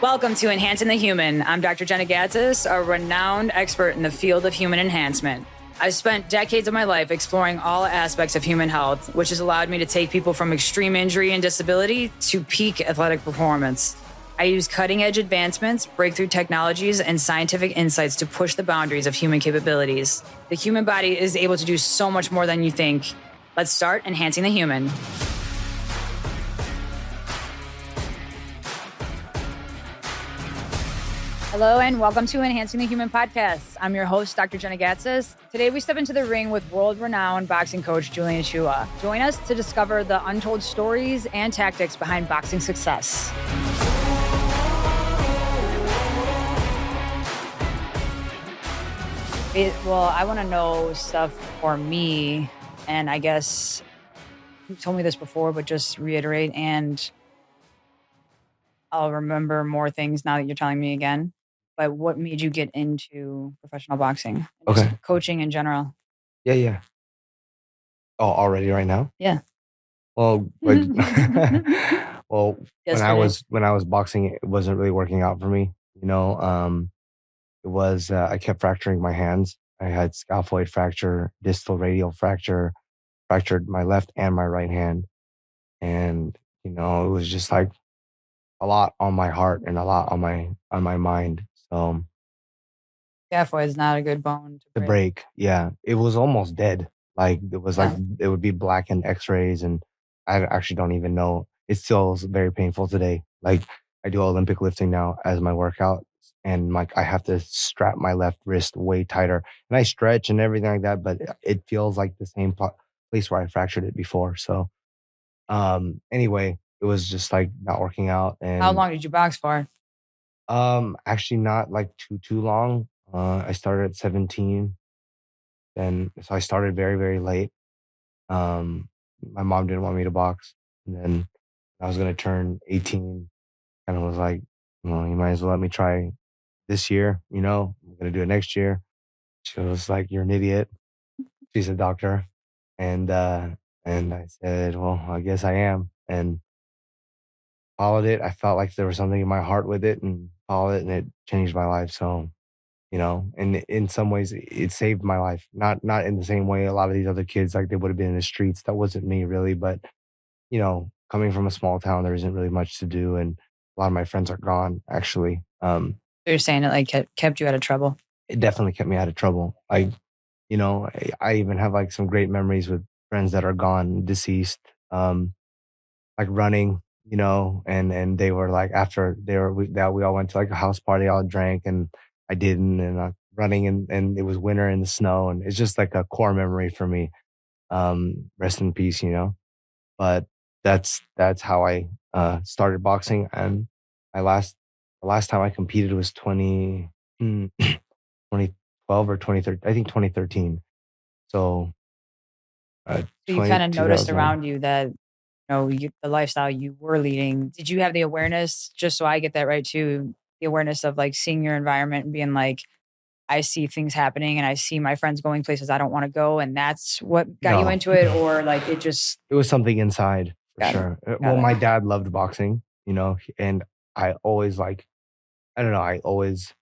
Welcome to Enhancing the Human. I'm Dr. Jena, a renowned expert in the field of human enhancement. I've spent decades of my life exploring all aspects of human health, which has allowed me to take people from extreme injury and disability to peak athletic performance. I use cutting-edge advancements, breakthrough technologies, and scientific insights to push the boundaries of human capabilities. The human body is able to do so much more than you think. Let's start enhancing the human. Hello and welcome to Enhancing the Human podcast. I'm your host, Dr. Jena. Today we step into the ring with world-renowned boxing coach Julian Chua. Join us to discover the untold stories and tactics behind boxing success. I want to know stuff for me, and I guess you told me this before, but just reiterate, and I'll remember more things now that you're telling me again. But what made you get into professional boxing? Okay. Just coaching in general. Yeah. Oh, already right now? Yeah. Well, when Yesterday. when I was boxing, it wasn't really working out for me. It was I kept fracturing my hands. I had scaphoid fracture, distal radial fracture, fractured my left and my right hand, and it was just like a lot on my heart and a lot on my mind. So Scaphoid is not a good bone the to break. break, yeah, it was almost dead. Like it was like Yeah. it would be blackened X-rays, and I actually don't even know. It still is very painful today. Like I do Olympic lifting now as my workout, and like I have to strap my left wrist way tighter, and I stretch and everything like that, but it feels like the same place where I fractured it before. So, anyway, it was just like not working out, How and long did you box for? actually not like too long. I started at 17. Then so I started very, very late. My mom didn't want me to box. And then I was gonna turn 18, and I was like, well, you might as well let me try this year, I'm gonna do it next year. She was like, you're an idiot. She's a doctor. And I said, well, I guess I am. And followed it. I felt like there was something in my heart with it and followed it, and it changed my life. So and in some ways it saved my life. Not in the same way a lot of these other kids, like they would have been in the streets. That wasn't me really, but coming from a small town, there isn't really much to do, and a lot of my friends are gone actually. You're saying it like kept you out of trouble. It definitely kept me out of trouble. I even have like some great memories with friends that are gone, deceased, like running, and they were like after we all went to like a house party, all drank, and I didn't, and running, and it was winter in the snow, and it's just like a core memory for me. Rest in peace, But that's how I started boxing, and the last time I competed was 2012 or 2013. I think 2013. So So you kind of noticed around you that the lifestyle you were leading. Did you have the awareness, just so I get that right too, the awareness of like seeing your environment and being like, I see things happening and I see my friends going places I don't want to go, and that's what got you No. into it? Or like it was something inside for Got it. sure. Got it. My dad loved boxing, and I always I don't know, I always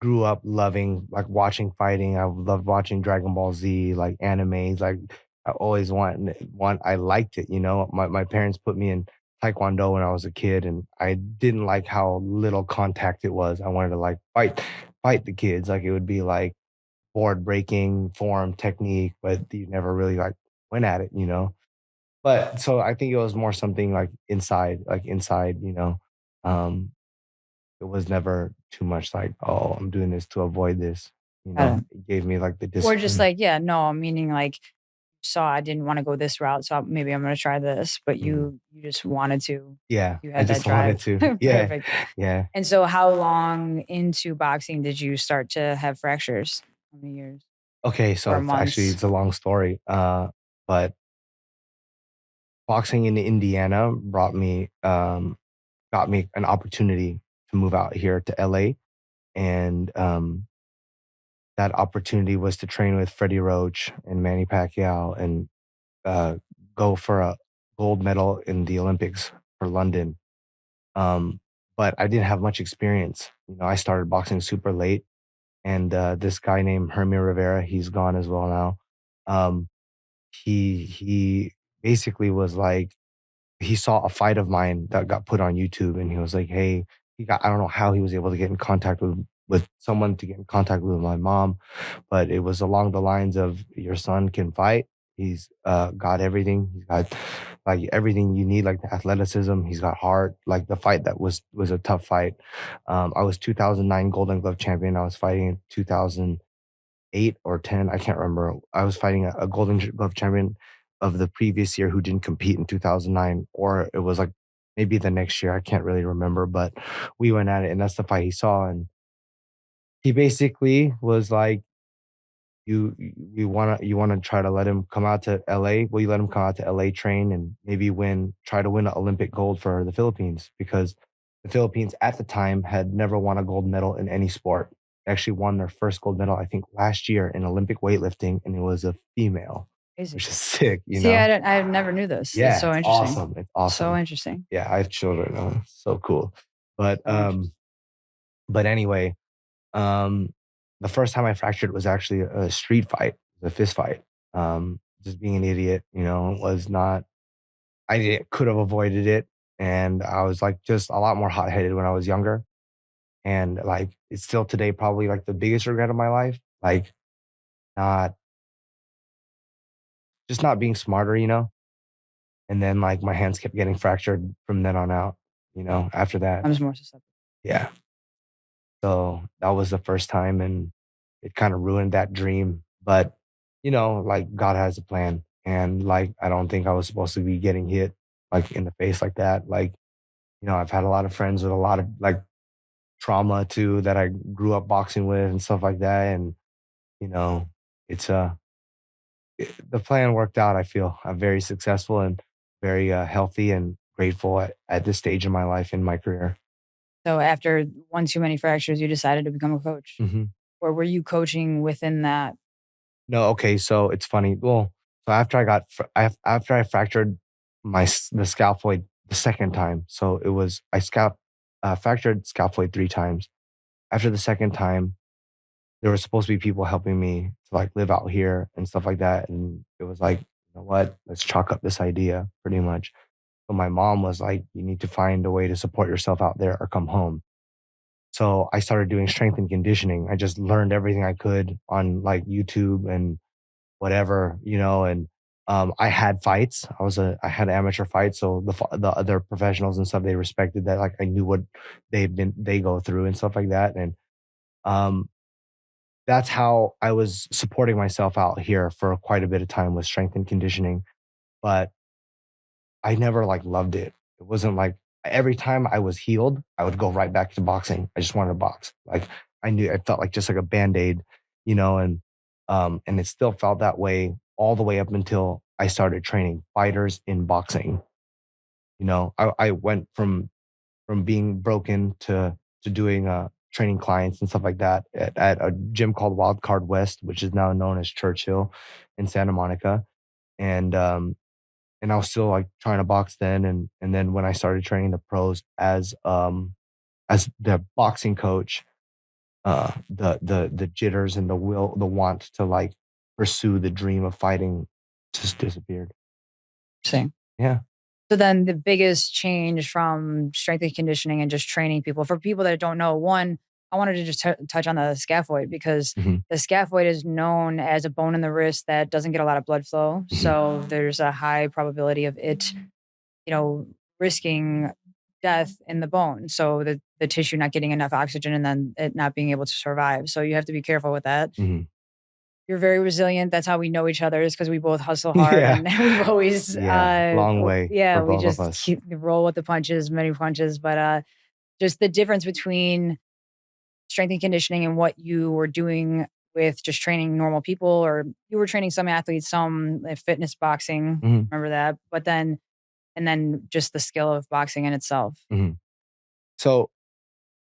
grew up loving like watching fighting. I loved watching Dragon Ball Z, like animes. Like I always I liked it, My parents put me in Taekwondo when I was a kid, and I didn't like how little contact it was. I wanted to like fight the kids. Like it would be like board breaking, form, technique, but you never really like went at it. But so I think it was more something like inside, Um, it was never too much like, oh, I'm doing this to avoid this. Got it. It gave me like the Or discipline. just like, meaning like saw I didn't want to go this route, so maybe I'm going to try this, but you just wanted to. Yeah, You I had that just wanted drive. to. Yeah, Perfect. yeah. And so how long into boxing did you start to have fractures? How many years? Okay, so Or it's months? a long story. But boxing in Indiana got me an opportunity to move out here to LA, and that opportunity was to train with Freddie Roach and Manny Pacquiao, and go for a gold medal in the Olympics for London. Um, but I didn't have much experience. I started boxing super late, and this guy named Hermie Rivera, he's gone as well now. Um, he basically was like, he saw a fight of mine that got put on YouTube, and he was like, "Hey," I don't know how he was able to get in contact with someone to get in contact with my mom, but it was along the lines of, "Your son can fight. He's got everything. He's got like everything you need, like the athleticism. He's got heart. Like the fight that was a tough fight. I was 2009 Golden Glove champion. I was fighting in 2008 or 10. I can't remember. I was fighting a Golden Glove champion of the previous year who didn't compete in 2009, or it was like maybe the next year. I can't really remember, but we went at it, and that's the fight he saw. And he basically was like, you wanna try to let him come out to LA? Will you let him come out to LA, train, and maybe try to win an Olympic gold for the Philippines? Because the Philippines at the time had never won a gold medal in any sport. They actually won their first gold medal, I think, last year in Olympic weightlifting, and it was a female, Crazy. which is sick, you See, know? I never knew this. It's Yeah, so it's interesting. awesome. It's So awesome. interesting. Yeah, I have children. It's so cool. But So interesting. anyway, um, the first time I fractured was actually a street fight, a fist fight. Just being an idiot, was not. Could have avoided it, and I was like just a lot more hot headed when I was younger, and like it's still today probably like the biggest regret of my life, like not just not being smarter, and then like my hands kept getting fractured from then on out, after that, I'm just more susceptible. yeah. So that was the first time, and it kind of ruined that dream. But, like God has a plan. And like, I don't think I was supposed to be getting hit like in the face like that. Like, I've had a lot of friends with a lot of like trauma too that I grew up boxing with and stuff like that. And, you know, it's the plan worked out. I feel I'm very successful and very healthy and grateful at this stage in my life in my career. So after one too many fractures, you decided to become a coach, Mhm. or were you coaching within that? No, okay, so it's funny. Well, so after I fractured the scaphoid the second time, so it was fractured scaphoid 3 times. After the second time, there were supposed to be people helping me to, like, live out here and stuff like that, and it was like, "You know what? Let's chalk up this idea," pretty much. So my mom was like, "You need to find a way to support yourself out there or come home." So I started doing strength and conditioning. I just learned everything I could on, like, YouTube and whatever, and I had fights. I had amateur fights, so the other professionals and stuff, they respected that. Like I knew what they go through and stuff like that, and um, that's how I was supporting myself out here for quite a bit of time with strength and conditioning. But I never like loved it. It wasn't like every time I was healed, I would go right back to boxing. I just wanted to box. Like I knew it felt like just like a band-aid, and it still felt that way all the way up until I started training fighters in boxing. I went from being broken to doing training clients and stuff like that at a gym called Wild Card West, which is now known as Churchill in Santa Monica. And and I was still like trying to box then, and then when I started training the pros as the boxing coach, the jitters and the want to like pursue the dream of fighting just disappeared. Same. Yeah. So then the biggest change from strength and conditioning and just training people, for people that don't know, one, I wanted to just touch on the scaphoid, because Mhm, the scaphoid is known as a bone in the wrist that doesn't get a lot of blood flow. mhm, So there's a high probability of it, you know, risking death in the bone. So the tissue not getting enough oxygen and then it not being able to survive. So you have to be careful with that. mhm. You're very resilient. That's how we know each other, is because we both hustle hard, Yeah. and we've always, Yeah. Long way yeah, for we both of just us. keep roll with the punches, many punches. But just the difference between strength and conditioning and what you were doing with just training normal people, or you were training some athletes, some fitness boxing. Mhm, Remember that, but then and then just the skill of boxing in itself. mhm. So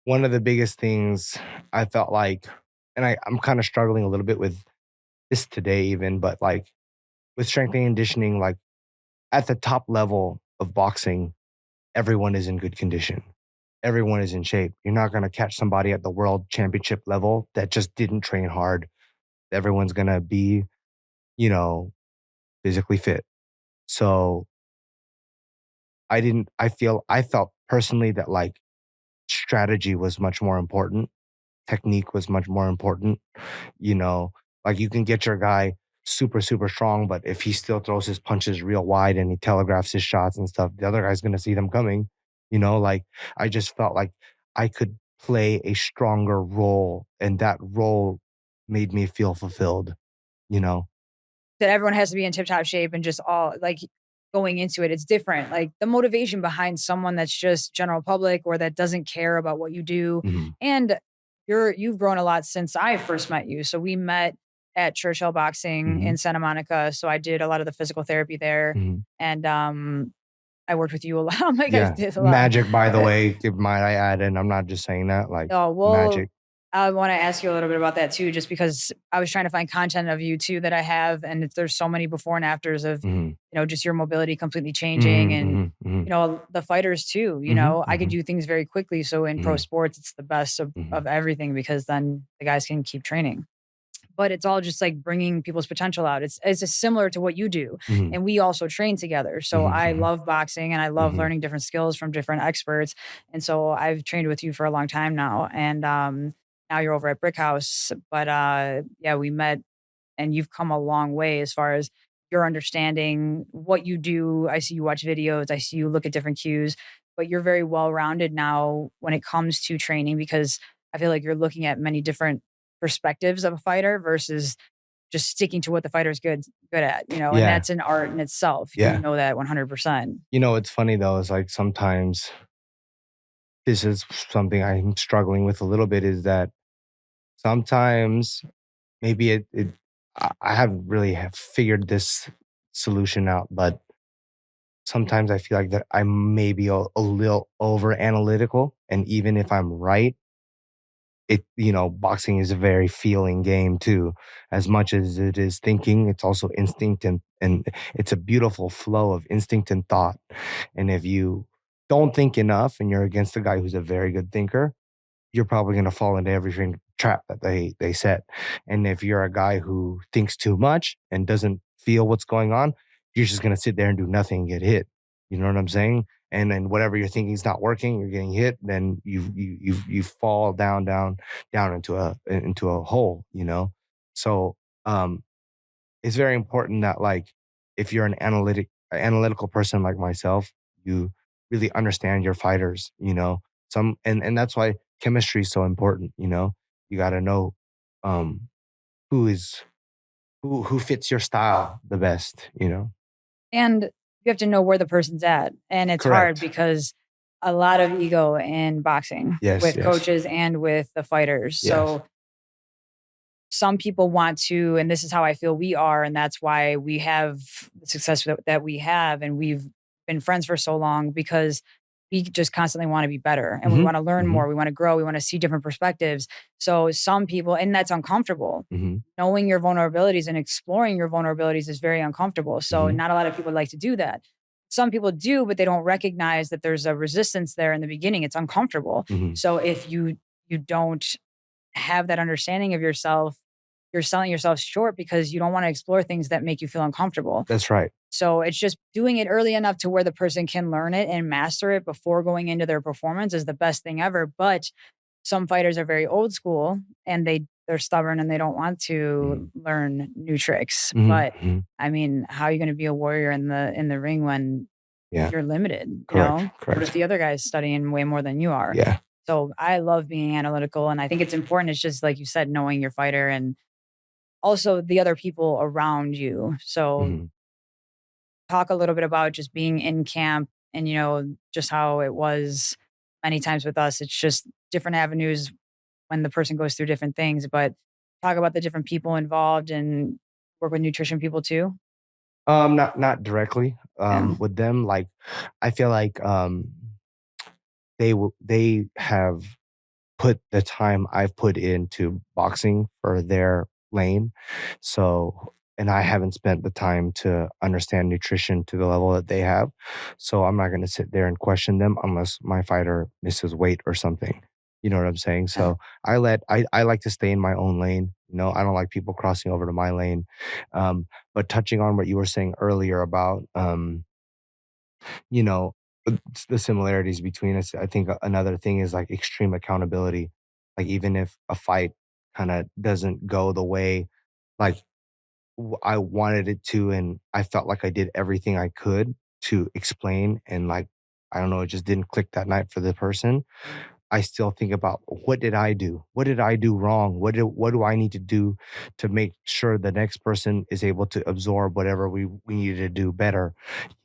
one of the biggest things I felt like, and I'm kind of struggling a little bit with this today even, but like with strength and conditioning, like at the top level of boxing, everyone is in good condition. everyone is in shape. You're not going to catch somebody at the world championship level that just didn't train hard. Everyone's going to be, you know, physically fit. So I felt personally that like strategy was much more important. Technique was much more important. You know, like you can get your guy super, super strong, but if he still throws his punches real wide and he telegraphs his shots and stuff, the other guy's going to see them coming. You know, like I just felt like I could play a stronger role, and that role made me feel fulfilled, you know? That everyone has to be in tip top shape and just all like going into it. It's different. Like the motivation behind someone that's just general public or that doesn't care about what you do. Mhm, And you've grown a lot since I first met you. So we met at Churchill Boxing mhm, in Santa Monica. So I did a lot of the physical therapy there. mhm. And I worked with you a lot. I'm like, I Yeah. did a lot. Magic, by the way, might I add, and I'm not just saying that, like Oh, well, magic. I want to ask you a little bit about that too, just because I was trying to find content of you too that I have, and there's so many before and afters of, Mhm, just your mobility completely changing, mhm, and mhm, mhm, the fighters too. mhm, I could mhm, do things very quickly, so in pro mhm, sports, it's the best of mhm, everything because then the guys can keep training. But it's all just like bringing people's potential out. It's just similar to what you do, mhm, and we also train together. So mhm, I mhm, love boxing and I love mhm, learning different skills from different experts, and so I've trained with you for a long time now, and now you're over at Brick House. But yeah, we met, and you've come a long way as far as your understanding what you do. I see you watch videos, I see you look at different cues, but you're very well rounded now when it comes to training because I feel like you're looking at many different perspectives of a fighter versus just sticking to what the fighter's good at, and Yeah, that's an art in itself. You yeah. know that 100%. You know, it's funny though, is like sometimes this is something I'm struggling with a little bit is that sometimes maybe I haven't really have figured this solution out, but sometimes I feel like that I may be a little over analytical. And even if I'm right, boxing is a very feeling game too. As much as it is thinking, it's also instinct and it's a beautiful flow of instinct and thought. And if you don't think enough and you're against a guy who's a very good thinker, you're probably going to fall into every trap that they set. And if you're a guy who thinks too much and doesn't feel what's going on, you're just going to sit there and do nothing and get hit. You know what I'm saying? And then whatever you're thinking is not working, you're getting hit. Then you fall down into a hole. You know, so um, it's very important that like if you're an analytical person like myself, you really understand your fighters, and that's why chemistry is so important, you got to know um who is who fits your style the best. And you have to know where the person's at. And it's hard Correct. because a lot of ego in boxing Yes, with yes, coaches and with the fighters. yes. So some people want to, and this is how I feel we are, and that's why we have the success that we have, and we've been friends for so long because we just constantly want to be better and we Hmm. want to learn Hmm. more. We want to grow. We want to see different perspectives. So some people, and that's uncomfortable. Hmm. Knowing your vulnerabilities and exploring your vulnerabilities is very uncomfortable. So Hmm. not a lot of people like to do that. Some people do, but they don't recognize that there's a resistance there in the beginning. It's uncomfortable. Hmm. So if you don't have that understanding of yourself, you're selling yourself short because you don't want to explore things that make you feel uncomfortable. That's right. So it's just doing it early enough to where the person can learn it and master it before going into their performance is the best thing ever. But some fighters are very old school and they're stubborn and they don't want Hmm. to learn new tricks. Hmm. But Hmm. I mean, how are you going to be a warrior in the ring when Yeah. you're limited, Correct. What if Correct. the other guy's studying way more than you are? Yeah. So I love being analytical and I think it's important. It's just like you said, knowing your fighter and also the other people around you. So Hmm. talk a little bit about just being in camp and, just how it was many times with us. It's just different avenues when the person goes through different things, but talk about the different people involved and work with nutrition people too. Not directly Yeah. with them. Like I feel like they have put the time I've put into boxing for their lane. So and I haven't spent the time to understand nutrition to the level that they have. So I'm not going to sit there and question them unless my fighter misses weight or something. You know what I'm saying? So I like to stay in my own lane. I don't like people crossing over to my lane. But touching on what you were saying earlier about, you know, the similarities between us, I think another thing is like extreme accountability. Like even if a fight kind of doesn't go the way like I wanted it to, and I felt like I did everything I could to explain, and like I don't know, it just didn't click that night for the person. I still think about what did I do? What did I do wrong? What do I need to do to make sure the next person is able to absorb whatever we needed to do better?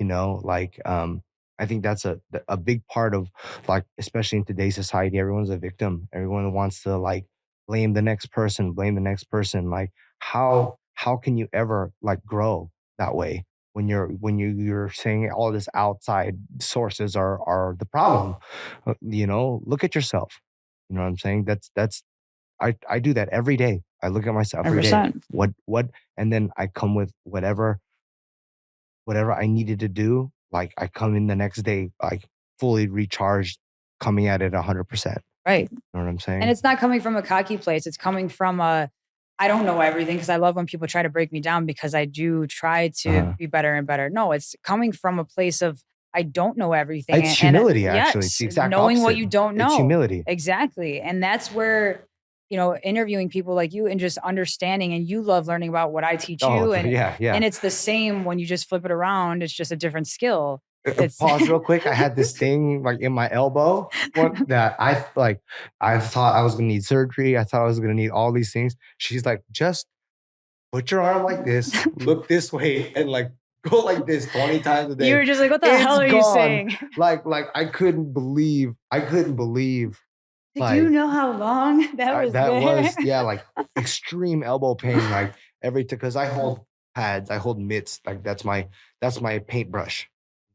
Like I think that's a big part of, like, especially in today's society, everyone's a victim. Everyone wants to like blame the next person. Like how can you ever like grow that way when you're saying all this outside sources are the problem? Look at yourself. You know what I'm saying? That's I do that every day. I look at myself every day. 100%. What and then I come with whatever I needed to do. Like I come in the next day like fully recharged, coming at it 100%. Right. You know what I'm saying? And it's not coming from a cocky place. It's coming from I don't know everything, because I love when people try to break me down, because I do try to be better and better. No, it's coming from a place of I don't know everything. It's humility, actually. It's yes, the exact knowing what opposite. you don't know. It's humility. Exactly. And that's where, interviewing people like you and just understanding, and you love learning about what I teach you. Oh, And yeah. and it's the same when you just flip it around. It's just a different skill. It's Pause real quick. I had this thing like in my elbow that I thought I was gonna need surgery. I thought I was gonna need all these things. She's like, just put your arm like this, look this way, and like go like this 20 times a day. You were just like, what the hell are you saying? Like I couldn't believe. Do you know how long that was? That was, yeah, like extreme elbow pain. Like because I hold pads, I hold mitts. Like that's my paintbrush.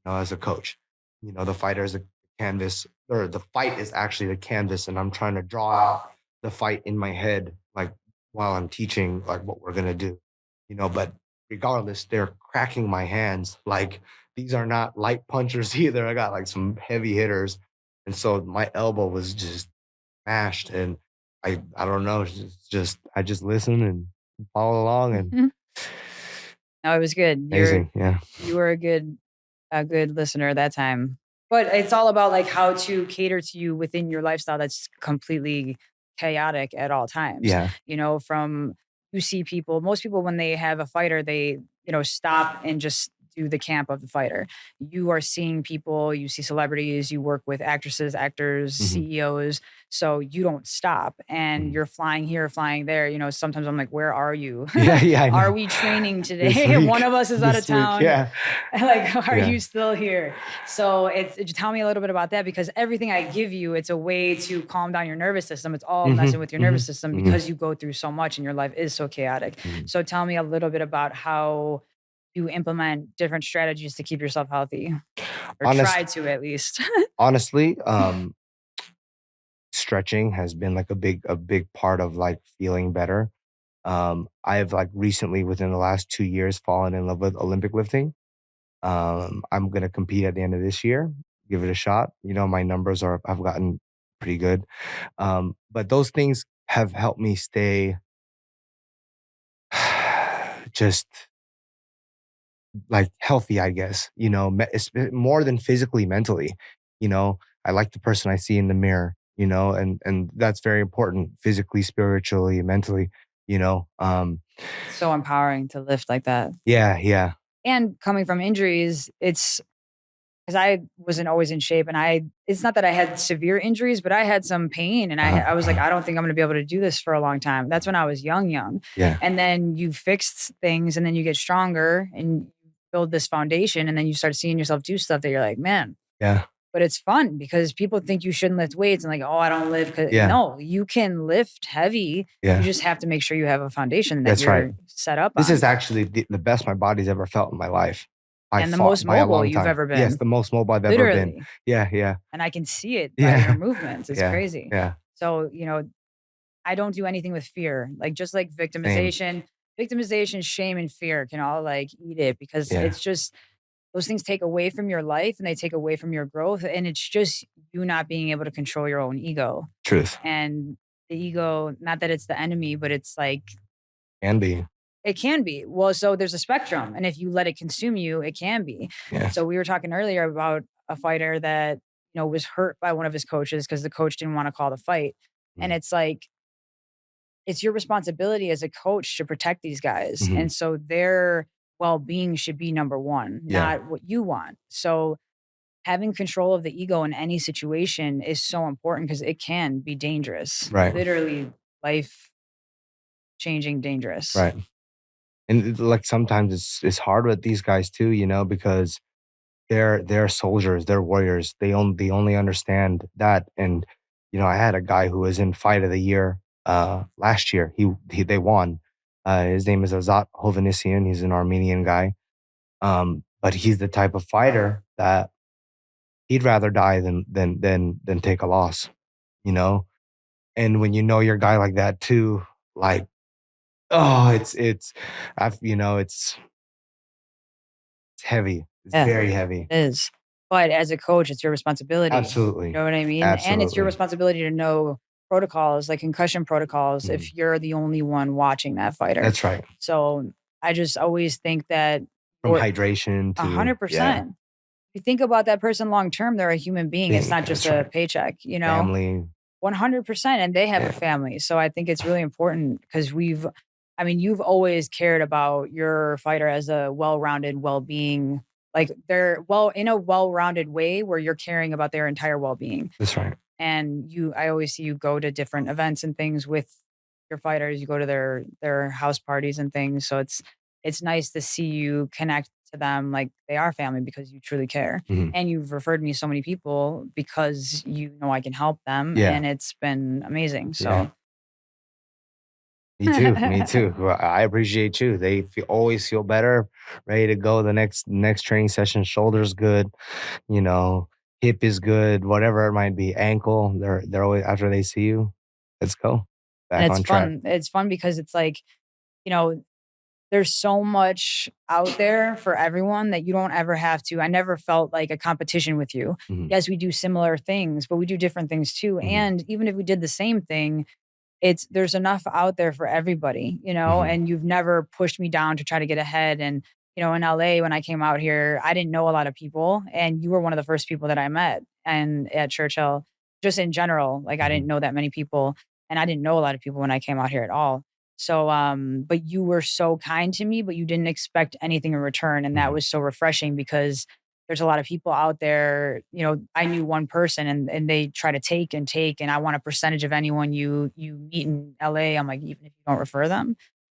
As a coach, the fighter is a canvas, or the fight is actually the canvas, and I'm trying to draw out the fight in my head, like while I'm teaching, like what we're gonna do. But regardless, they're cracking my hands. Like these are not light punchers either. I got like some heavy hitters, and so my elbow was just mashed, and I don't know, I just listen and follow along, and No, it was good. amazing. Yeah, You were a good listener that time. But it's all about like how to cater to you within your lifestyle that's completely chaotic at all times. yeah. From you see people, most people when they have a fighter, they, stop and just do the camp of the fighter. You are seeing people, you see celebrities, you work with actresses, actors, CEOs. So you don't stop, and you're flying here, flying there. Sometimes I'm like, where are you? Yeah. Are we training today? One of us is out of town. Yeah. Like, are you still here? So tell me a little bit about that, because everything I give you, it's a way to calm down your nervous system. It's all messing with your nervous system because you go through so much and your life is so chaotic. So tell me a little bit about how you implement different strategies to keep yourself healthy, or try to at least. Honestly, stretching has been like a big part of like feeling better. I've like recently, within the last 2 years, fallen in love with Olympic lifting. I'm gonna compete at the end of this year. Give it a shot. My numbers I've gotten pretty good. But those things have helped me stay just like healthy, I guess. It's more than physically, mentally. I like the person I see in the mirror. And that's very important, physically, spiritually, mentally. So empowering to lift like that. Yeah. And coming from injuries, it's because I wasn't always in shape, and it's not that I had severe injuries, but I had some pain, and I was like, I don't think I'm going to be able to do this for a long time. That's when I was young. Yeah. And then you fix things, and then you get stronger and build this foundation, and then you start seeing yourself do stuff that you're like, man. Yeah. But it's fun because people think you shouldn't lift weights and like, oh, I don't lift. No, you can lift heavy. Yeah. You just have to make sure you have a foundation that That's you're right. set up This on. is actually the best my body's ever felt in my life. And the most mobile you've ever been. Yes, the most mobile I've ever been. Yeah. And I can see it by your movements. It's crazy. Yeah. So, I don't do anything with fear. Like, just like victimization, victimization, shame, and fear can all like eat it because Yeah. it's just those things take away from your life and they take away from your growth. And it's just you not being able to control your own ego. Truth. And the ego, not that it's the enemy, but it's like Can be. it can be. Well, so there's a spectrum. And if you let it consume you, it can be. Yeah. So we were talking earlier about a fighter that, was hurt by one of his coaches because the coach didn't want to call the fight. And Mm. it's like, it's your responsibility as a coach to protect these guys. Mhm. And so their well being should be number one, Yeah. not what you want. So having control of the ego in any situation is so important because it can be dangerous. Right. Literally life changing dangerous. Right. And like sometimes it's hard with these guys too, because they're soldiers, they're warriors. They only understand that. And I had a guy who was in fight of the year last year. They won. His name is Azat Hovhannisyan. He's an Armenian guy. But he's the type of fighter that he'd rather die than take a loss, you know? And when you know your guy like that too, like, oh, it's heavy. It's Yeah, very heavy. it is. But as a coach, it's your responsibility. You Absolutely. know what I mean? And it's your Absolutely. responsibility to know protocols, like concussion protocols, Mhm. if you're the only one watching that fighter. That's right. So I just always think that From or hydration to 100%. You think about that person long term, they're a human being. It's not just that's a right. paycheck, Family. 100%. And they have a Yeah. family. So I think it's really important because you've always cared about your fighter as a well rounded well being. Like they're in a well rounded way where you're caring about their entire well being. That's right. And I always see you go to different events and things with your fighters. You go to their house parties and things. So it's nice to see you connect to them like they are family because you truly care. Mhm. And you've referred me so many people because I can help them. Yeah. And it's been amazing. So Yeah. Me too. Me too. Well, I appreciate you. They always feel better, ready to go. The next training session, shoulders good, you know, hip is good, whatever it might be, ankle. They're always after they see you. Let's go and back it's on track. fun. It's fun because it's like, you know, there's so much out there for everyone that you don't ever have to. I never felt like a competition with you. Mhm. Yes, we do similar things, but we do different things too. Mhm. And even if we did the same thing, there's enough out there for everybody, Mhm. and you've never pushed me down to try to get ahead. And, in LA, when I came out here, I didn't know a lot of people. And you were one of the first people that I met and at Churchill, just in general. Like I didn't Mhm. know that many people and I didn't know a lot of people when I came out here at all. So, but you were so kind to me, but you didn't expect anything in return. And that Mhm. was so refreshing because there's a lot of people out there, I knew one person and they try to take and take, and I want a percentage of anyone you meet in LA. I'm like, even if you don't refer them.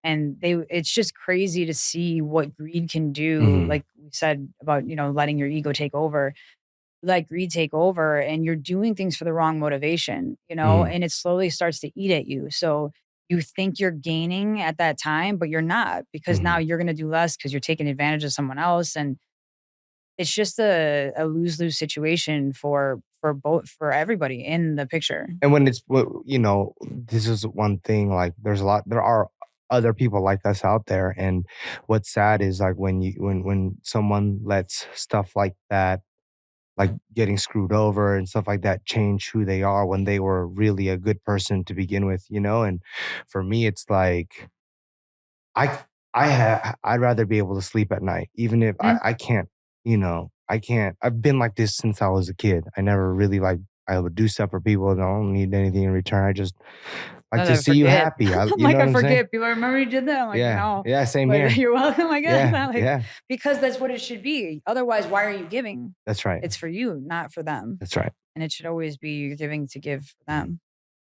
And it's just crazy to see what greed can do. Mhm. Like we said about, letting your ego take over, let greed take over and you're doing things for the wrong motivation, Mhm. and it slowly starts to eat at you. So you think you're gaining at that time, but you're not because now Mhm. you're going to do less because you're taking advantage of someone else. And it's just a lose-lose situation for everybody in the picture. And when this is one thing. Like, there are other people like us out there, and what's sad is like when someone lets stuff like that, like getting screwed over and stuff like that, change who they are when they were really a good person to begin with. And for me, it's like I I'd rather be able to sleep at night, even if Mhm. I can't. I can't. I've been like this since I was a kid. I never really like. I would do stuff for people and I don't need anything in return. I just like I'll to never see you forget. happy. I'm You know like, what I I'm saying? forget. People remember you did that. I'm like, Yeah. no. Yeah. Same But here. you're welcome, I guess. Yeah. Like, Yeah. because that's what it should be. Otherwise, why are you giving? That's right. It's for you, not for them. That's right. And it should always be you're giving to give for them.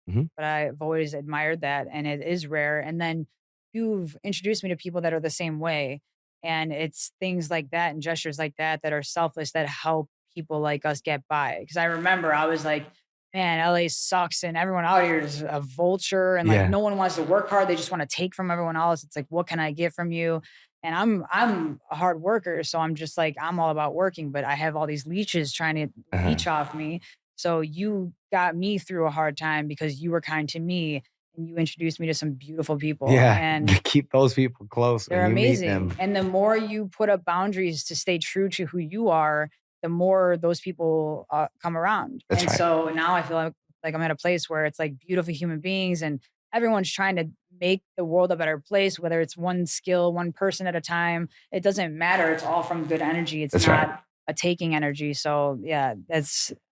Mhm. But I've always admired that, and it is rare. And then you've introduced me to people that are the same way, and it's things like that and gestures like that are selfless that help people like us get by. Because I remember I was like, "Man, LA sucks, and everyone out here is a vulture, and like Yeah. no one wants to work hard. They just want to take from everyone else. It's like, what can I get from you?" And I'm a hard worker, so I'm just like I'm all about working, but I have all these leeches trying to Uh-huh. leech off me. So you got me through a hard time because you were kind to me and you introduced me to some beautiful people, Yeah, and keep those people close they're when you meet amazing. them. And the more you put up boundaries to stay true to who you are, the more those people come around. That's And right. so now I feel like I'm at a place where it's like beautiful human beings and everyone's trying to make the world a better place, whether it's one skill, one person at a time. It doesn't matter. It's all from good energy. It's That's right. not a taking energy. So yeah,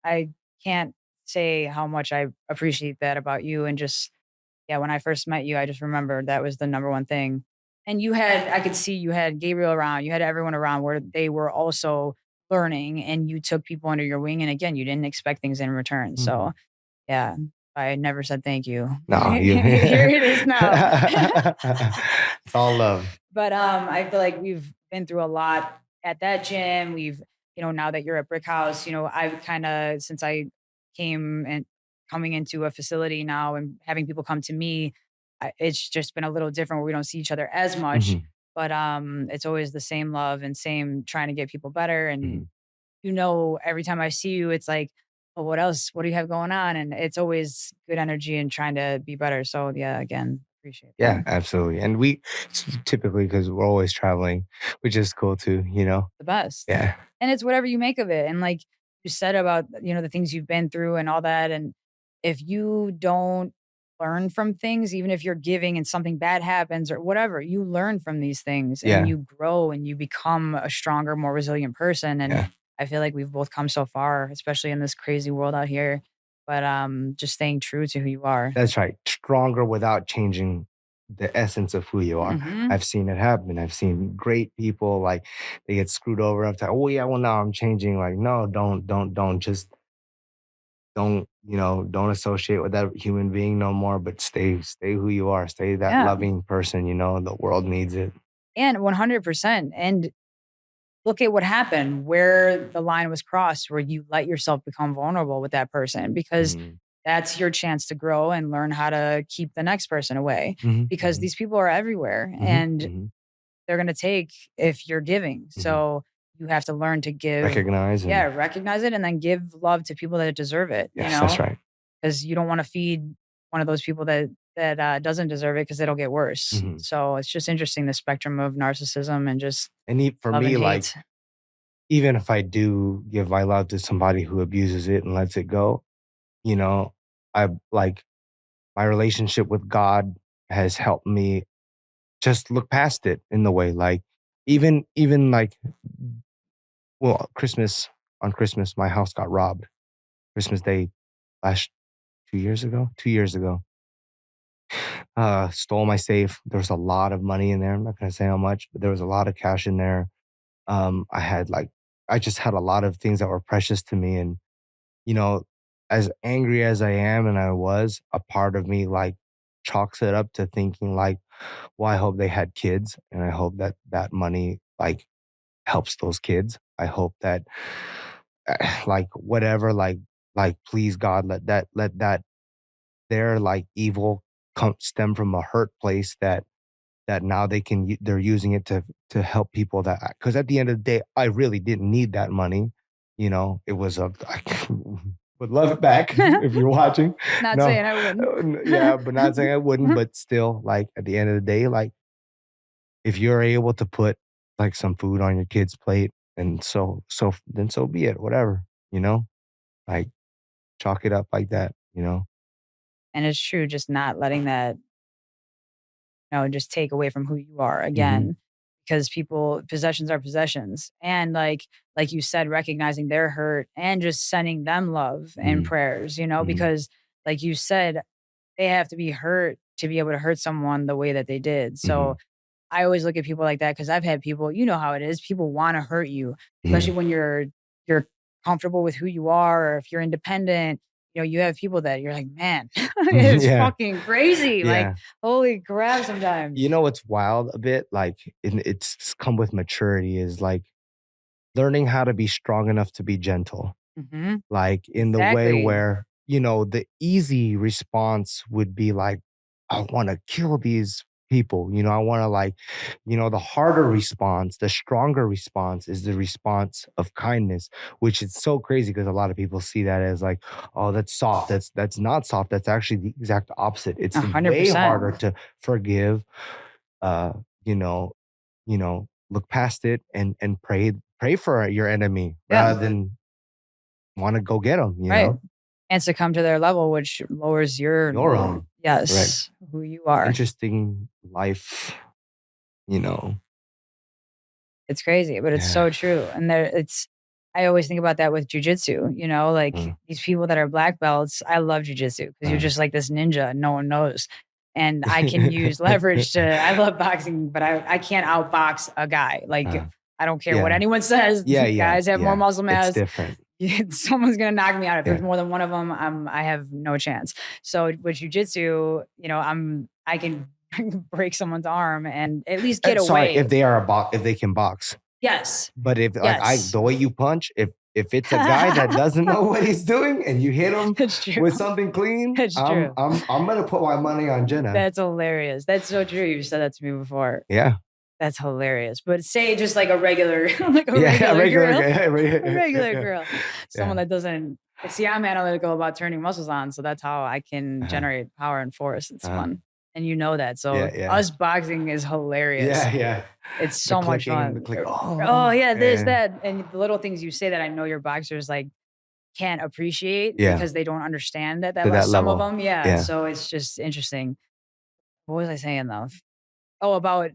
I can't say how much I appreciate that about you and just yeah, when I first met you, I just remember that was the number one thing. And I could see you had Gabriel around, you had everyone around where they were also learning and you took people under your wing. And again, you didn't expect things in return. Mhm. So yeah, I never said thank you. No, you Here it is now. It's all love. But I feel like we've been through a lot at that gym. Now that you're at Brick House, I've kind of since I came and coming into a facility now and having people come to me, it's just been a little different where we don't see each other as much. Mhm, But it's always the same love and same trying to get people better. And mhm. every time I see you, it's like, oh, what else? What do you have going on? And it's always good energy and trying to be better. So yeah, again, appreciate that. Yeah, absolutely, and typically because 'cause we're always traveling, which is cool too, you know? The best. Yeah. And it's whatever you make of it. And like you said about, the things you've been through and all that. And if you don't learn from things, even if you're giving and something bad happens or whatever, you learn from these things and Yeah, you grow and you become a stronger, more resilient person. And yeah. I feel like we've both come so far, especially in this crazy world out here. But just staying true to who you are. That's right. Stronger without changing the essence of who you are. Hmm. I've seen it happen. I've seen great people like they get screwed over after, oh yeah, well now I'm changing. Like, no, don't just don't associate with that human being no more, but stay who you are. Stay that Yeah. loving person, the world needs it. And 100%. And look at what happened, where the line was crossed, where you let yourself become vulnerable with that person because Mhm. that's your chance to grow and learn how to keep the next person away Mhm, because mhm, these people are everywhere mhm, and mhm, they're going to take if you're giving. mhm. So you have to learn to give, Recognize yeah, and recognize it and then give love to people that deserve it, yes, that's right. because you don't want to feed one of those people that doesn't deserve it because it'll get worse. Mhm. So it's just interesting the spectrum of narcissism and just And for love and me, like hate. even if I do give my love to somebody who abuses it and lets it go, you know, I like my relationship with God has helped me just look past it in the way like even like well on Christmas my house got robbed. Christmas Day last 2 years ago, 2 years ago. Stole my safe. There was a lot of money in there. I'm not gonna say how much, but there was a lot of cash in there. I had like I just had a lot of things that were precious to me and you know, as angry as I am and I was, a part of me like chalks it up to thinking like, well, I hope they had kids and I hope that that money like helps those kids. I hope that like whatever please God let that their like evil stem from a hurt place that now they're using it to help people that because at the end of the day I really didn't need that money. It was a I would love it back if you're watching. Not No, saying I wouldn't. yeah, but not saying I wouldn't, but still, like at the end of the day, like if you're able to put like some food on your kid's plate, and then so be it, whatever, like chalk it up like that. And it's true, just not letting that, just take away from who you are Hmm. again, because possessions are possessions. And like you said, recognizing their hurt and just sending them love and Hmm. prayers, Hmm. because like you said, they have to be hurt to be able to hurt someone the way that they did. So Hmm. I always look at people like that because I've had people, you know how it is. People want to hurt you, especially Hmm. when you're comfortable with who you are, or if you're independent. You have people that you're like, man, it's Yeah, fucking crazy. Like, yeah. holy crap, sometimes. You know what's wild a bit? Like, it's come with maturity is like learning how to be strong enough to be gentle. Hmm. Like in the way Exactly. where, the easy response would be like, I want to kill these people. I want to like, the harder response, the stronger response is the response of kindness, which is so crazy because a lot of people see that as like, oh, that's soft. That's not soft. That's actually the exact opposite. It's a hundred way harder percent. to forgive, uh, you know, look past it and pray for your enemy Yeah. rather than want to go get them, Right. And succumb to their level, which lowers your your own. Right. yes, who you are. Interesting life, you know. It's crazy, but it's Yeah. so true. And I always think about that with jujitsu, like these people that are black belts. I love jujitsu because you're just like this ninja, no one knows. And I can use leverage I love boxing, but I can't outbox a guy. Like, I don't care what Yeah. anyone says. Yeah, Guys have more muscle It's mass. different. Someone's gonna knock me out. If Yeah. there's more than one of them, I have no chance. So with jujitsu, I can break someone's arm and at least get Sorry, away. if they can box. Yes. But if like Yes. the way you punch, if it's a guy that doesn't know what he's doing and you hit him It's true. with something clean, It's true. I'm gonna put my money on Jena. That's hilarious. That's so true. You said that to me before. Yeah. That's hilarious. But say just like a regular, like a Yeah, regular girl. a Regular girl. Someone that doesn't see. I'm analytical about turning muscles on, so that's how I can generate power and force. It's fun. And you know that. So us boxing is hilarious. Yeah. It's so much fun. The click. Oh yeah, there's that. And the little things you say that I know your boxers like can't appreciate because they don't understand that To that some level. of them. Yeah. So it's just interesting. What was I saying though? Oh, with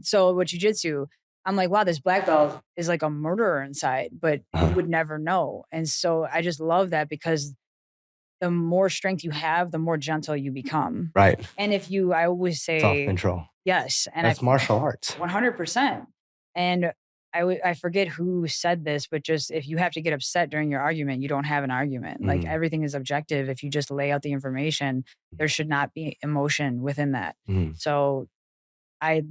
jujitsu, I'm like, wow, this black belt is like a murderer inside, but you would never know. And so I just love that because the more strength you have, the more gentle you become. Right. And I always say self-control. Yes. And that's martial arts. 100%. And I forget who said this, but just if you have to get upset during your argument, you don't have an argument. Like everything is objective. If you just lay out the information, there should not be emotion within that. So I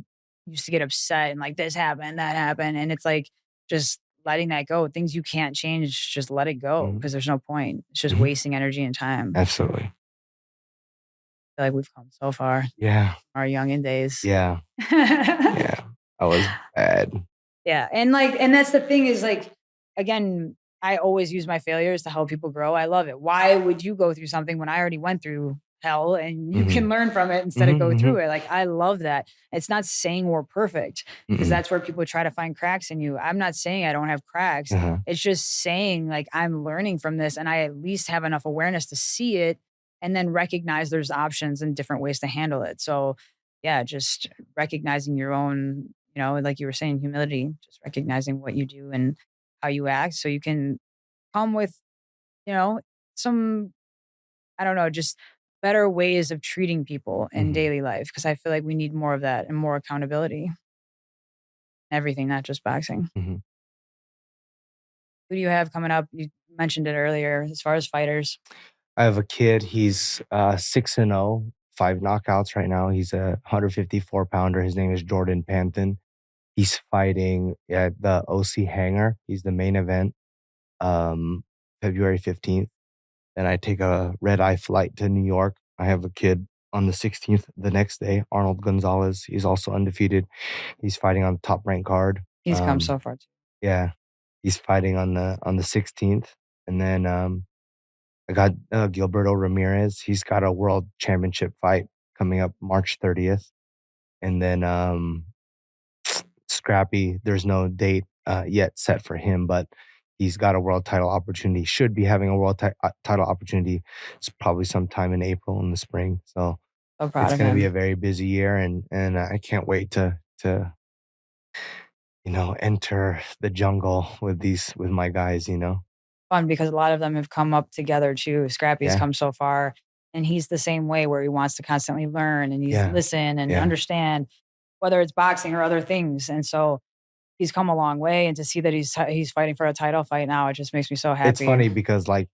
used to get upset and like this happened, that happened. And it's like just letting that go. Things you can't change, just let it go because there's no point. It's just wasting energy and time. Absolutely. I feel like we've come so far. Yeah. Our youngin' days. Yeah. Yeah. I was bad. Yeah. And that's the thing is like, again, I always use my failures to help people grow. I love it. Why would you go through something when I already went through hell and you can learn from it instead of go through it? Like, I love that. It's not saying we're perfect because that's where people try to find cracks in you. I'm not saying I don't have cracks. It's just saying like, I'm learning from this and I at least have enough awareness to see it and then recognize there's options and different ways to handle it. So yeah, just recognizing your own, like you were saying, humility, just recognizing what you do and how you act so you can come with, some, I don't know, just better ways of treating people in daily life. Cause I feel like we need more of that and more accountability. Everything, not just boxing. Who do you have coming up? You mentioned it earlier as far as fighters. I have a kid. He's 6-0, 5 knockouts right now. He's a 154 pounder. His name is Jordan Panton. He's fighting at the OC Hangar. He's the main event, February 15th. Then I take a red-eye flight to New York. I have a kid on the 16th, the next day, Arnold Gonzalez. He's also undefeated. He's fighting on the top rank card. He's come so far too. Yeah. He's fighting on the 16th. And then I got Gilberto Ramirez. He's got a world championship fight coming up March 30th. And then Scrappy, there's no date yet set for him, but he's got a world title opportunity. Should be having a world title opportunity. It's probably sometime in April in the spring. So it's going to be a very busy year, and I can't wait to enter the jungle with my guys. Fun because a lot of them have come up together too. Scrappy's come so far, and he's the same way where he wants to constantly learn and he's listen and understand, whether it's boxing or other things. And so he's come a long way, and to see that he's fighting for a title fight now, it just makes me so happy. It's funny because like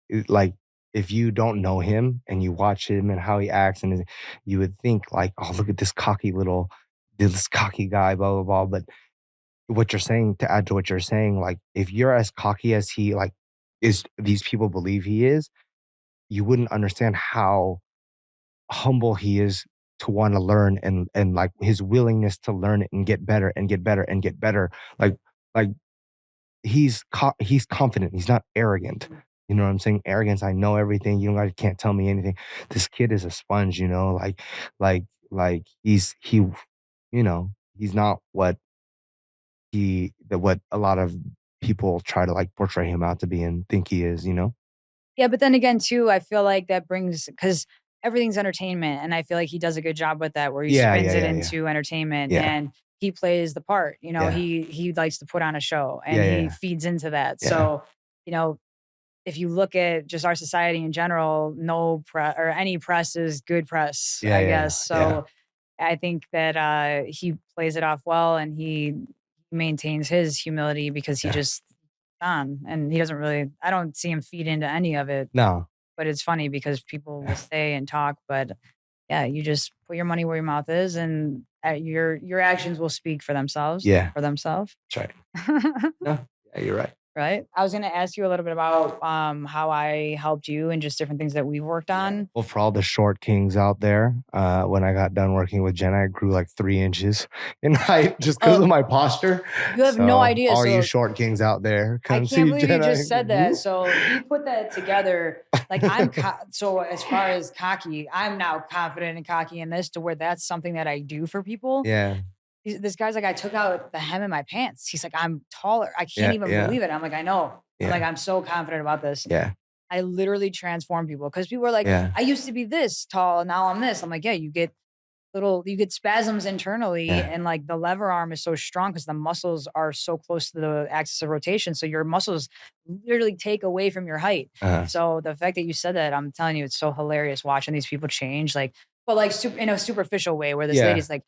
if you don't know him and you watch him and how he acts, and you would think like, oh, look at this cocky guy, blah blah blah. But what you're saying, to add to what you're saying, like if you're as cocky as he is, these people believe he is, you wouldn't understand how humble he is to want to learn, and like his willingness to learn it and get better and get better and get better. Like he's confident. He's not arrogant. You know what I'm saying? Arrogance. I know everything. You guys can't tell me anything. This kid is a sponge. You know, like you know, he's not what a lot of people try to like portray him out to be and think he is. You know? Yeah, but then again, too, I feel like that brings because everything's entertainment, and I feel like he does a good job with that, where he Yeah, spins yeah, it yeah, yeah, into entertainment, yeah, and he plays the part. You know, yeah, he likes to put on a show, and yeah, he yeah, feeds into that. yeah, So, you know, if you look at just our society in general, no press or any press is good press, yeah, I yeah, guess. yeah, yeah, So I think that he plays it off well, and he maintains his humility because he yeah. just on and he doesn't really. I don't see him feed into any of it, No. but it's funny because people will Yeah, say and talk, but yeah, you just put your money where your mouth is, and your actions will speak for themselves. yeah, For themselves. that's right. No, yeah, you're right. Right? I was gonna ask you a little bit about, how I helped you and just different things that we've worked Yeah. on. Well, for all the short kings out there, when I got done working with Jena, I grew like 3 inches in height just because of Oh, my posture. you have no So, idea. all you So short kings out there, I come can't see believe you Jena. just said that. So he put that together. Like so as far as cocky, I'm now confident and cocky in this to where that's something that I do for people. Yeah, This guy's like, I took out the hem in my pants. He's like, I'm taller. I can't yeah, even yeah, believe it. I'm like, I know. I'm like, yeah, I'm so confident about this. yeah, I literally transform people because people are like, yeah, I used to be this tall and now I'm this. I'm like, yeah, you get spasms internally, yeah, and like the lever arm is so strong because the muscles are so close to the axis of rotation. So your muscles literally take away from your height. uh-huh. So the fact that you said that, I'm telling you, it's so hilarious watching these people change. Like, but like in a superficial way where this Yeah. lady's like,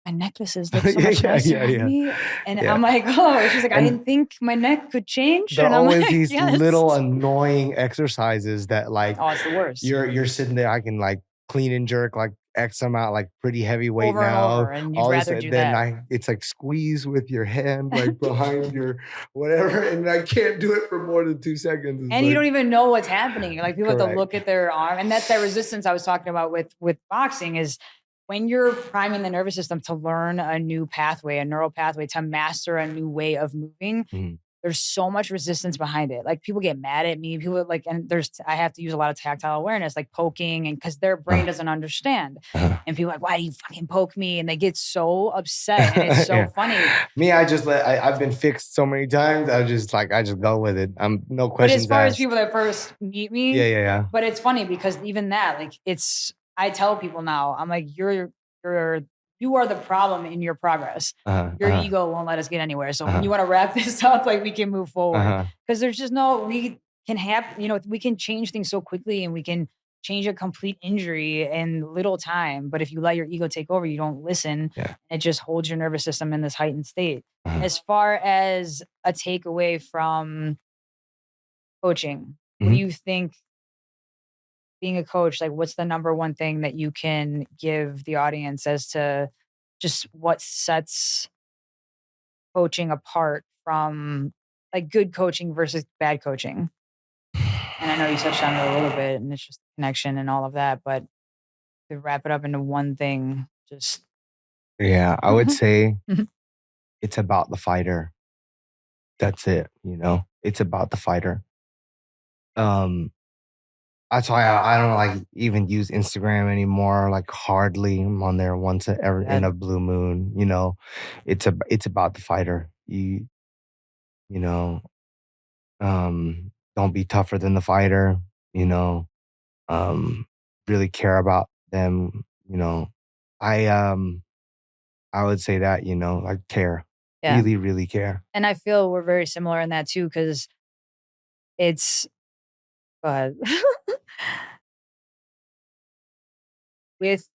my necklaces look so Yeah, much yeah, nicer yeah, on yeah, me. And yeah. I'm like, oh, she's like, I And didn't think my neck could change. there are And I'm always like, these little yes. annoying exercises that like Oh, it's the worst. you're sitting there. I can like clean and jerk like X amount, like pretty heavy weight Over and now. over. And you'd All this, rather and do then that. it's like squeeze with your hand like behind your whatever, and I can't do it for more than 2 seconds. It's And you like don't even know what's happening. Like people have to correct. look at their arm, and that's that resistance I was talking about with boxing is when you're priming the nervous system to learn a new pathway, a neural pathway to master a new way of moving. Mhm. There's so much resistance behind it. Like people get mad at me. People like, and I have to use a lot of tactile awareness, like poking, and because their brain Uh, doesn't understand. uh, And people are like, why do you fucking poke me? And they get so upset, and it's so yeah. funny. Me, I've been fixed so many times. I just go with it. I'm no But as questions far as asked. people that first meet Yeah, me, yeah, yeah. but it's funny because even that, like, I tell people now, I'm like, you're, you are the problem in your progress. Uh-huh, Your uh-huh, ego won't let us get anywhere. So when you uh-huh, want to wrap this up, like, we can move forward uh-huh. because there's just we can have, we can change things so quickly and we can change a complete injury in little time. But if you let your ego take over, you don't listen. Yeah. It just holds your nervous system in this heightened state. Uh-huh. As far as a takeaway from coaching, what do Mhm. you think being a coach, like what's the number one thing that you can give the audience as to just what sets coaching apart from like good coaching versus bad coaching? And I know you touched on it a little bit and it's just connection and all of that, but to wrap it up into one thing, just Yeah, I would say it's about the fighter. That's it, you know? It's about the fighter. Um, that's why I don't like even use Instagram anymore. Like hardly. I'm on there once ever in that a blue moon, you know. It's about the fighter. You know, don't be tougher than the fighter, you know. Um, really care about them, you know. I um I would say that, you know, like care. yeah. Really, really care. And I feel we're very similar in that too, because it's go ahead. with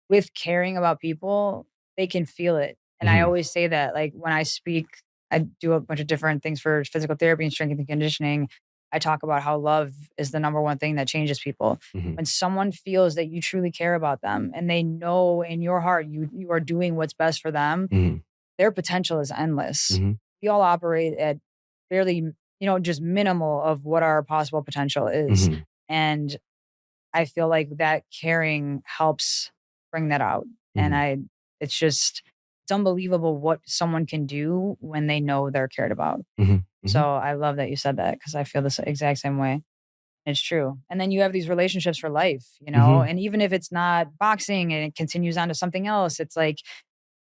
with caring about people, they can feel it. And I Mhm, always say that, like, when I speak, I do a bunch of different things for physical therapy and strength and conditioning. I talk about how love is the number one thing that changes people. mhm, When someone feels that you truly care about them and they know in your heart you are doing what's best for them, mhm, their potential is endless. mhm, We all operate at barely, just minimal of what our possible potential is. mhm. And I feel like that caring helps bring that out. And Mhm, it's unbelievable what someone can do when they know they're cared about. mhm, mhm, So I love that you said that because I feel the exact same way. It's true. And then you have these relationships for life, mhm. and even if it's not boxing and it continues on to something else, it's like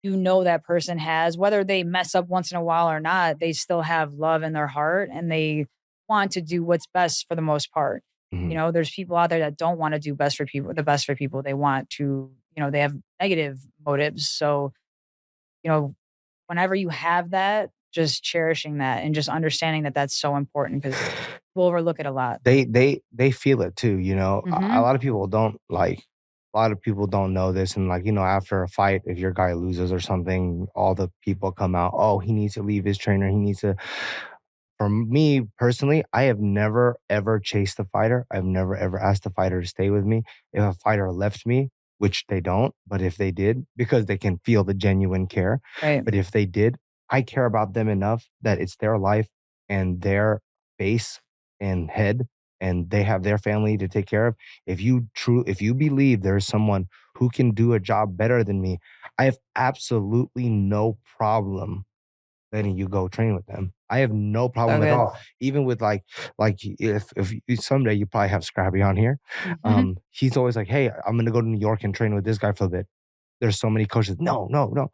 that person has, whether they mess up once in a while or not, they still have love in their heart and they want to do what's best for the most part. Mhm. There's people out there that don't want to do best for people, the best for people. They want to, they have negative motives. So, you know, whenever you have that, just cherishing that and just understanding that that's so important because we'll overlook it a lot. They feel it too, you know? A Mhm. lot of people don't, like a lot of people don't know this, and, like, after a fight, if your guy loses or something, all the people come out, "Oh, he needs to leave his trainer, he needs to." For me personally, I have never ever chased a fighter. I've never ever asked a fighter to stay with me. If a fighter left me, which they don't, but if they did, because they can feel the genuine care. Right. But if they did, I care about them enough that it's their life and their face and head, and they have their family to take care of. If you believe there's someone who can do a job better than me, I have absolutely no problem letting you go train with them. I have no So problem at good. all. Even with, if someday you probably have Scrappy on here. Mhm. He's always like, "Hey, I'm gonna go to New York and train with this guy for a bit." There's so many coaches. No, no, no.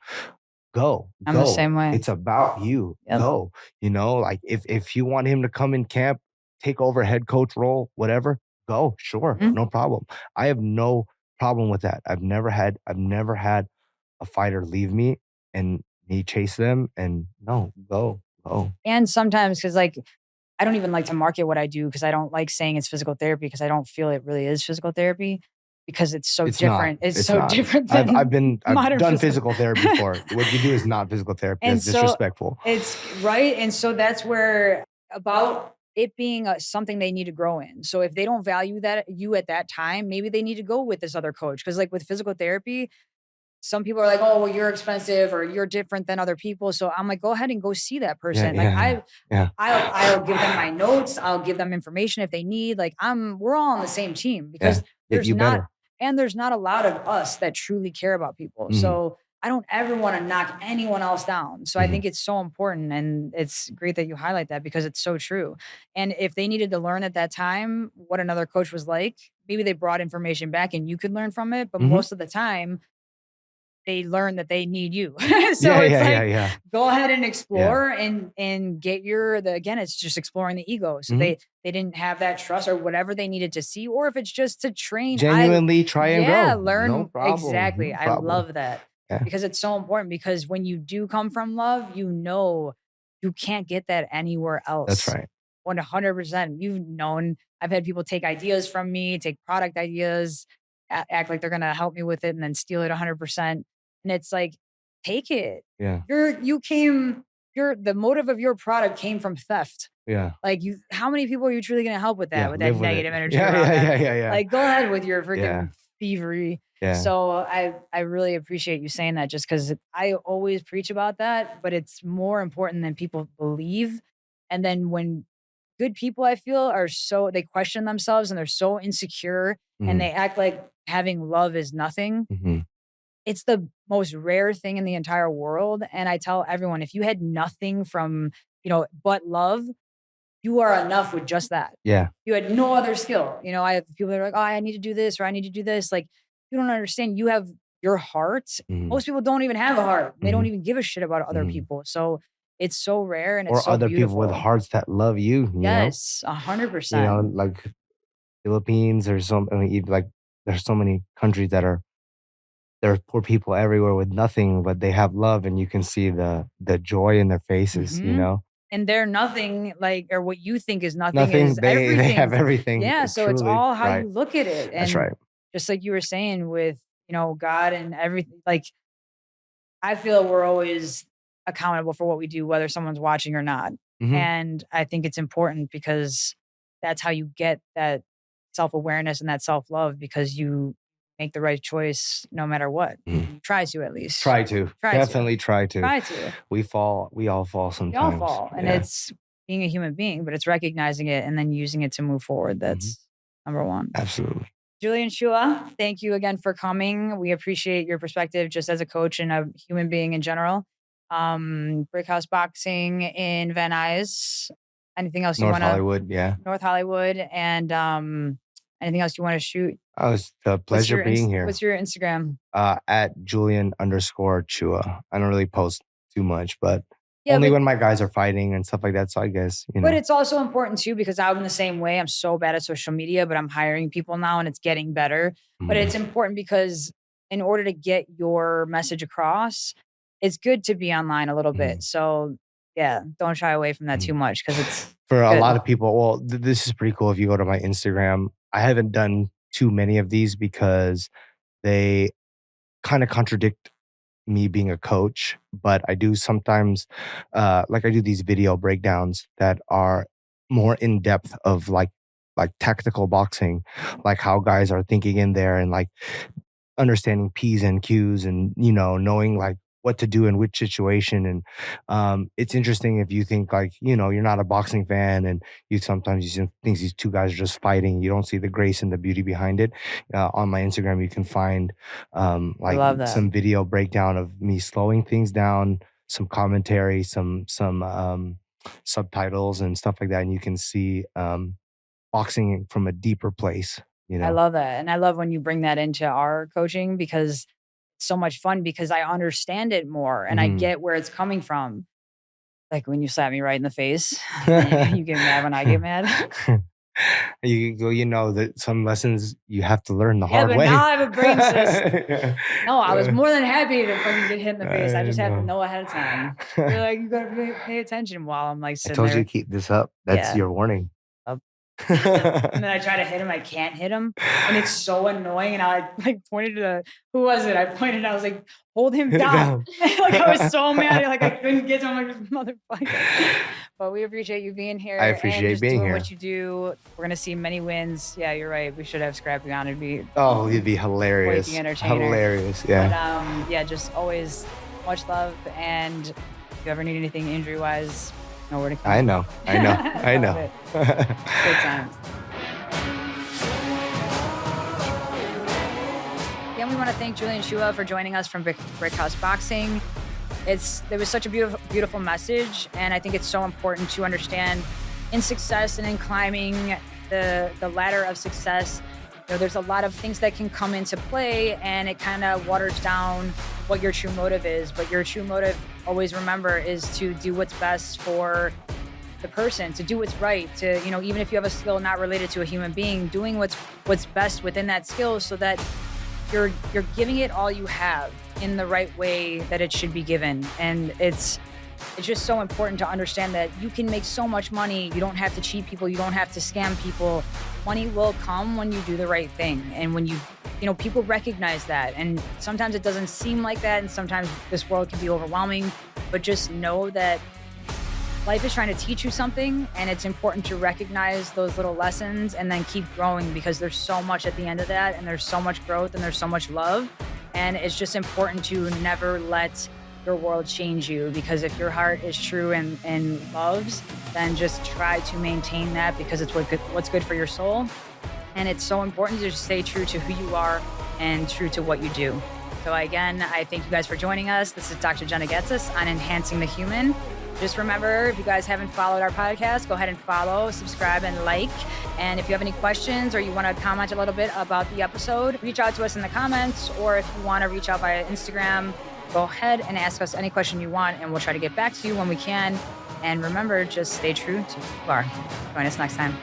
Go, I'm the go. same way. It's about you. Yep. Go. Like, if you want him to come in camp, take over head coach role, whatever, go. Sure, Mhm. no problem. I have no problem with that. I've never had a fighter leave me and me chase them, and no, go, go. And sometimes, because like, I don't even like to market what I do because I don't like saying it's physical therapy because I don't feel it really is physical therapy because it's so It's not. different. It's It's so not. different I've than been I've modern done physical. physical therapy before. What you do is not physical therapy. And That's so disrespectful. it's right. And so that's where about it being something they need to grow in. So if they don't value that you at that time, maybe they need to go with this other coach. Cause like with physical therapy, some people are like, "Oh, well, you're expensive or you're different than other people." So I'm like, go ahead and go see that Yeah, person. Like yeah, yeah, I'll give them my notes. I'll give them information if they need. Like we're all on the same team yeah. because Get there's you not better. there's not a lot of us that truly care about people. Mhm, So I don't ever want to knock anyone else down. So I mhm. think it's so important and it's great that you highlight that because it's so true. And if they needed to learn at that time what another coach was like, maybe they brought information back and you could learn from it. But Mhm. most of the time, they learn that they need you. So Yeah, it's yeah, yeah, like, yeah. go ahead and Yeah. explore and get again, it's just exploring the ego. So Mhm. they didn't have that trust or whatever they needed to see, or if it's just to train. Genuinely try and Yeah, grow. No learn problem, exactly. no I problem. love that Yeah. because it's so important because when you do come from love, you can't get that anywhere That's else. right. 100%. I've had people take ideas from me, take product ideas, act like they're going to help me with it and then steal it 100%. And it's like, take it. Yeah, You came, the motive of your product came from theft. yeah, Like how many people are you truly going to help yeah, with that live with it. negative energy Yeah, around yeah, them? yeah, yeah, yeah. Like, go ahead with your Yeah, freaking thievery. yeah. So I really appreciate you saying that just because I always preach about that, but it's more important than people believe. And then when good people, I feel, they question themselves and they're so insecure and Mhm, they act like having love is nothing. mhm. It's the most rare thing in the entire world, and I tell everyone, if you had nothing from, but love, you are enough with just that. Yeah. You had no other skill. I have people that are like, "Oh, I need to do this or I need to do this." Like, you don't understand. You have your heart. Mhm, Most people don't even have a heart. They don't mhm, even give a shit about other mhm. people. So, it's so rare and it's Or so other people with beautiful. hearts that love you, you know? Yes, 100%. Like Philippines or I mean, even, like, there's so many countries that are there are poor people everywhere with nothing, but they have love, and you can see the joy in their faces, you Mhm. know? And they're nothing like or what you think is nothing Nothing, is they everything. have everything, Yeah, so it's truly, all how right. you look at it, That's and right. just like you were saying with, God and everything, like, I feel we're always accountable for what we do, whether someone's watching or not, Mhm. and I think it's important because that's how you get that self-awareness and that self-love because you make the right choice no matter what. Mhm. You try to at least. Try to. Try to. Definitely try to. Try to. We all fall We all sometimes. fall, and Yeah. it's being a human being, but it's recognizing it and then using it to move forward. Mhm. That's number one. Absolutely. Julian Chua, thank you again for coming. We appreciate your perspective just as a coach and a human being in general. Brickhouse Boxing in Van Nuys. Anything else you North want to? Hollywood, yeah. North Hollywood. And anything else you want to shoot? Oh, it's a pleasure being here. What's your Instagram? At Julian_Chua. I don't really post too much, but only when my guys are fighting and stuff like that. So I guess, But it's also important too, because I'm the same way. I'm so bad at social media, but I'm hiring people now and it's getting better. But it's important because in order to get your message across, it's good to be online a little bit. So yeah, don't shy away from that too much, because it's for a lot of people. Well, this is pretty cool. If you go to my Instagram, I haven't done too many of these because they kind of contradict me being a coach, but I do sometimes I do these video breakdowns that are more in depth of like tactical boxing, like how guys are thinking in there and like understanding P's and Q's and knowing like what to do in which situation. And it's interesting if you think like you're not a boxing fan and you sometimes think these two guys are just fighting, you don't see the grace and the beauty behind it. On my Instagram you can find like some video breakdown of me slowing things down, some commentary, some subtitles and stuff like that, and you can see boxing from a deeper place. I love that. And I love when you bring that into our coaching, because it's so much fun, because I understand it more and I get where it's coming from. Like when you slap me right in the face, you get mad when I get mad. You know that some lessons you have to learn the hard way. Now I have a brain cyst. No, I was more than happy to fucking get hit in the face. I just have to know ahead of time. You're like, you gotta pay attention while I'm like sitting there. I told you to keep this up. That's your warning. And then I try to hit him, I can't hit him, and it's so annoying. And I like pointed to who was it? I pointed, I was like, hold him down. Like I was so mad, like I couldn't get to him. Like, motherfucker. But we appreciate you being here. I appreciate being here. What you do. We're gonna see many wins. Yeah, you're right. We should have Scrappy on. It'd be hilarious. Quite the entertainer. Hilarious, yeah. But yeah, just always much love. And if you ever need anything injury wise, know where to come. I know. Good times. Again, we want to thank Julian Chua for joining us from Brickhouse Boxing. There was such a beautiful message, and I think it's so important to understand in success and in climbing the ladder of success. There's a lot of things that can come into play, and it kind of waters down what your true motive is. But your true motive, always remember, is to do what's best for the person, to do what's right, to even if you have a skill not related to a human being, doing what's best within that skill, so that you're giving it all you have in the right way that it should be given. And it's just so important to understand that you can make so much money. You don't have to cheat people. You don't have to scam people. Money will come when you do the right thing. And when people recognize that. And sometimes it doesn't seem like that. And sometimes this world can be overwhelming, but just know that life is trying to teach you something, and it's important to recognize those little lessons and then keep growing, because there's so much at the end of that, and there's so much growth, and there's so much love. And it's just important to never let your world change you, because if your heart is true and loves, then just try to maintain that, because it's what's good for your soul. And it's so important to just stay true to who you are and true to what you do. So again, I thank you guys for joining us. This is Dr. Jena Getzis on Enhancing the Human. Just remember, if you guys haven't followed our podcast, go ahead and follow, subscribe, and like. And if you have any questions or you want to comment a little bit about the episode, reach out to us in the comments. Or if you want to reach out via Instagram, go ahead and ask us any question you want, and we'll try to get back to you when we can. And remember, just stay true to who you are. Join us next time.